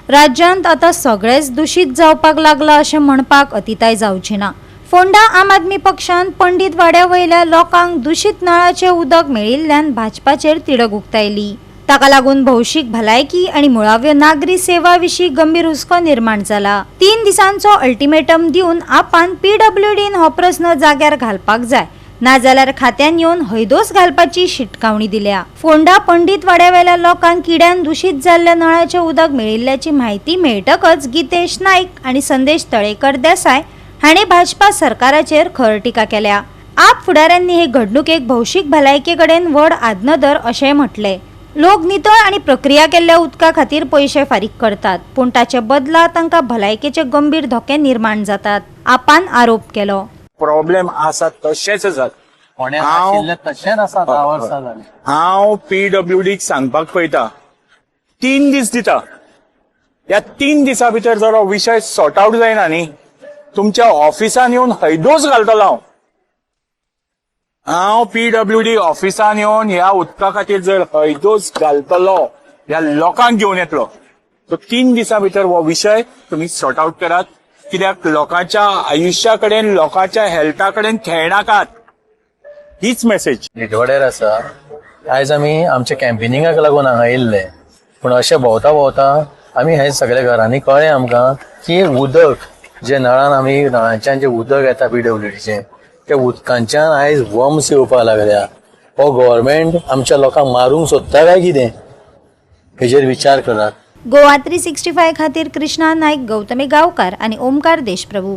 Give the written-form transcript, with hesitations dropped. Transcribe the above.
राज्यांत आता सगळेच दूषित जावपाक लागला अशें म्हणपाक अतिताय जावची ना। फोंडा आम आदमी पक्षान पंडित वाड्यावयल्या लोकांक दूषित नळाचें उदक मेळिल्ल्यान भाजपाचेर तिडक उक्तायली। ताका लागून भौशीक भलायकी आणि मुळाव्यो नागरी सेवा विशीं गंभीर हुस्को निर्माण जाला। 3 दिसांचो अल्टिमेटम दिवन आपान पीडब्ल्यूडीन हो प्रस्न जाग्यार घालपाक जाय, नाजाल्यार खात्यान येवन हैदोस घालपाची शिटकावणी दिल्या। फोंडा पंडित वाड्यावयल्या लोकांक किड्यान दूषित जाल्ल्या नळाचें उदक मेळिल्ल्याची म्हायती मेळटकच गितेश नाईक आणि संदेश तळेकर देसाय हाणें भाजपा सरकाराचेर खर टिका केल्या। आप फुडाऱ्यांनी हे घडणुकेक भौशीक भलायके कडेन व्हड आदनदर अशें म्हटले। लोक नितळ आणि प्रक्रिया केल्ल्या उदका खातीर पयशे फारीक करतात, पूण ताचे बदला तांकां भलायकेचे गंभीर धोके निर्माण जातात, आपान आरोप केलो। प्रॉब्लेम आसा तशेंच आसात। हांव पीडब्ल्यूडीक सांगपाक पळयता 3 दीस दिता। ह्या 3 दिसा भितर जर हो विशय सॉर्ट आउट जायना न्ही, तुमच्या ऑफिसान येवन हैदोस घालतलो हांव पीडब्ल्यूडी ऑफिसान येवन ह्या उदका खातीर जर हैदोस घालतलो, ह्या लोकांक घेवन येतलो। सो 3 दिसा भितर हो विशय तुम्ही सॉर्ट आउट करात, कित्याक लोकांच्या आयुष्या कडेन लोकांच्या हेल्था कडेन खेळनाकात, हीच मेसेज। निटवाड्यार आसा। आयज आमी आमच्या कॅम्पेनिंगाक लागून हांगा येयल्ले, पूण अशें भोंवता भोंवता आमी हे सगळ्या घरांनी कळ्ळें आमकां की उदक जे नळान आमी नळांच्यान जे उदक येता पीडब्ल्यूडीचें, त्या उदकांच्यान आयज वम्स येवपाक लागल्या। हो गव्हर्मेंट आमच्या लोकांक मारूंक सोदता काय कितें, हेजेर विचार करात। गोवा 365 खातीर कृष्णा नाईक, गौतमी गांवकार आणि ओमकार देशप्रभू।